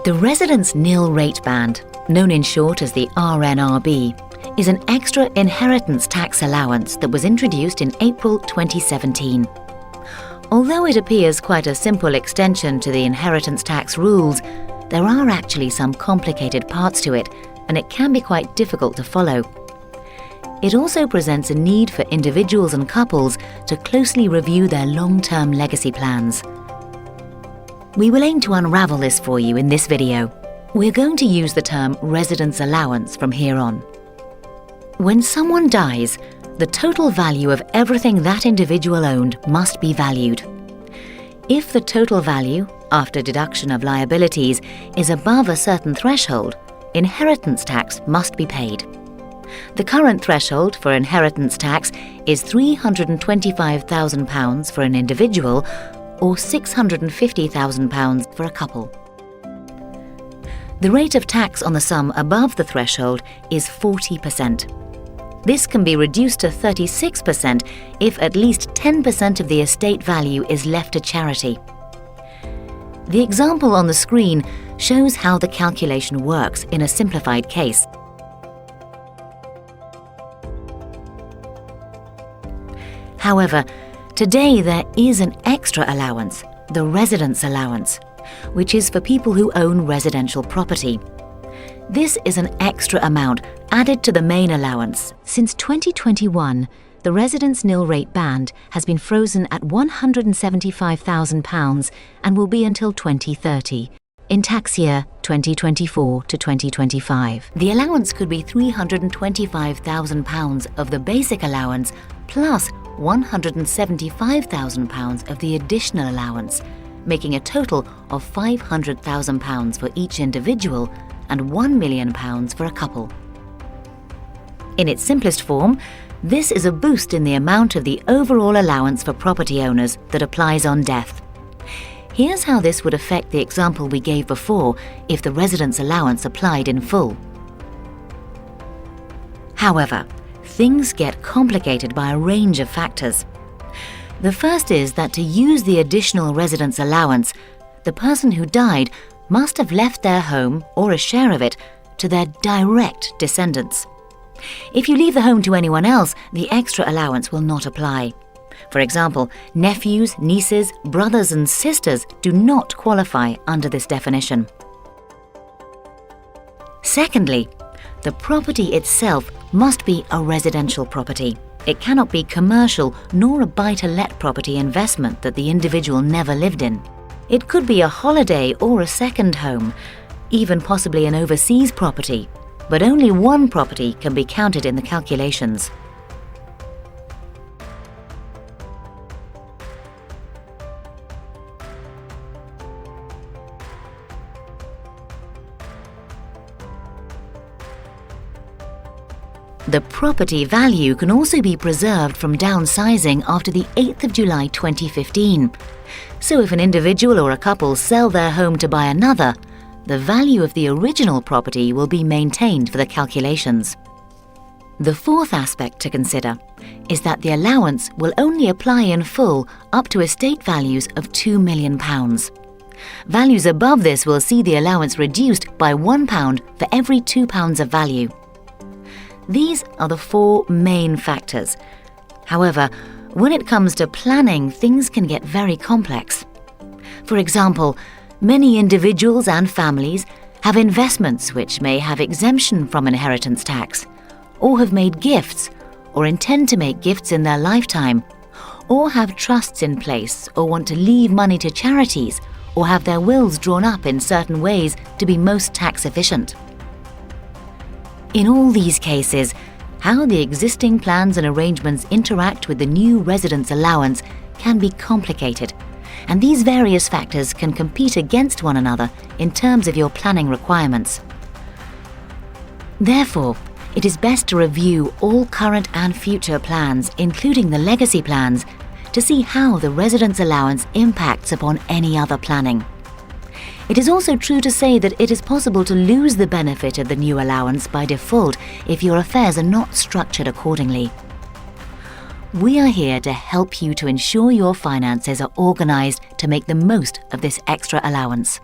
The Residence Nil Rate Band, known in short as the RNRB, is an extra inheritance tax allowance that was introduced in April 2017. Although it appears quite a simple extension to the inheritance tax rules, there are actually some complicated parts to it, and it can be quite difficult to follow. It also presents a need for individuals and couples to closely review their long-term legacy plans. We will aim to unravel this for you in this video. We're going to use the term residence allowance from here on. When someone dies, the total value of everything that individual owned must be valued. If the total value, after deduction of liabilities, is above a certain threshold, inheritance tax must be paid. The current threshold for inheritance tax is £325,000 for an individual or £650,000 for a couple. The rate of tax on the sum above the threshold is 40%. This can be reduced to 36% if at least 10% of the estate value is left to charity. The example on the screen shows how the calculation works in a simplified case. However, today there is an extra allowance, the residence allowance, which is for people who own residential property. This is an extra amount added to the main allowance. Since 2021, the Residence Nil Rate Band has been frozen at £175,000 and will be until 2030, in tax year 2024 to 2025. The allowance could be £325,000 of the basic allowance plus £175,000 of the additional allowance, making a total of £500,000 for each individual and £1 million for a couple. In its simplest form, this is a boost in the amount of the overall allowance for property owners that applies on death. Here's how this would affect the example we gave before if the residence allowance applied in full. However, things get complicated by a range of factors. The first is that to use the additional residence allowance, the person who died must have left their home, or a share of it, to their direct descendants. If you leave the home to anyone else, the extra allowance will not apply. For example, nephews, nieces, brothers and sisters do not qualify under this definition. Secondly, the property itself must be a residential property. It cannot be commercial nor a buy-to-let property investment that the individual never lived in. It could be a holiday or a second home, even possibly an overseas property, but only one property can be counted in the calculations. The property value can also be preserved from downsizing after the 8th of July 2015. So if an individual or a couple sell their home to buy another, the value of the original property will be maintained for the calculations. The fourth aspect to consider is that the allowance will only apply in full up to estate values of £2 million. Values above this will see the allowance reduced by £1 for every £2 of value. These are the four main factors. However, when it comes to planning, things can get very complex. For example, many individuals and families have investments which may have exemption from inheritance tax, or have made gifts, or intend to make gifts in their lifetime, or have trusts in place, or want to leave money to charities, or have their wills drawn up in certain ways to be most tax efficient. In all these cases, how the existing plans and arrangements interact with the new residence allowance can be complicated, and these various factors can compete against one another in terms of your planning requirements. Therefore, it is best to review all current and future plans, including the legacy plans, to see how the residence allowance impacts upon any other planning. It is also true to say that it is possible to lose the benefit of the new allowance by default if your affairs are not structured accordingly. We are here to help you to ensure your finances are organized to make the most of this extra allowance.